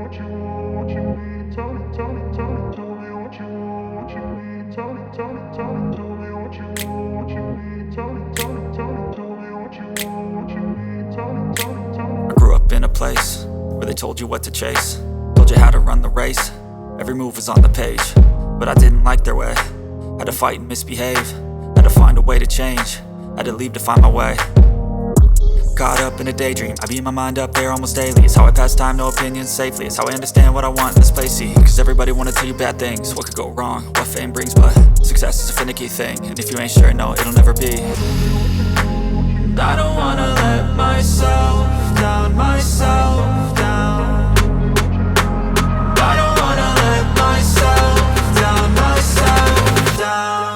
I grew up in a place where they told you what to chase, told you how to run the race. Every move was on the page, but I didn't like their way. Had to fight and misbehave, had to find a way to change, had to leave to find my way. Caught up in a daydream, I beat my mind up there almost daily. It's how I pass time, no opinions safely. It's how I understand what I want in this place, see. Cause everybody wanna tell you bad things, what could go wrong, what fame brings. But success is a finicky thing, and if you ain't sure, no, it'll never be. I don't wanna let myself down, myself down. I don't wanna let myself down, myself down.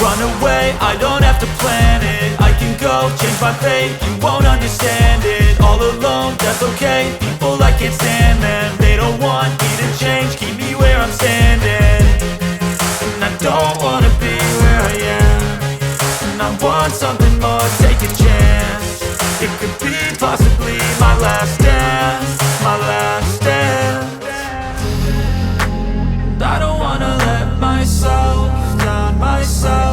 Run away, I don't have to plan it. I can go, change my fate, you won't understand it. All alone, that's okay, people I can't stand them. They don't want me to change, keep me where I'm standing. And I don't wanna be where I am, and I want something more, take a chance. It could be possibly my last dance, my last dance. I don't wanna let myself down, myself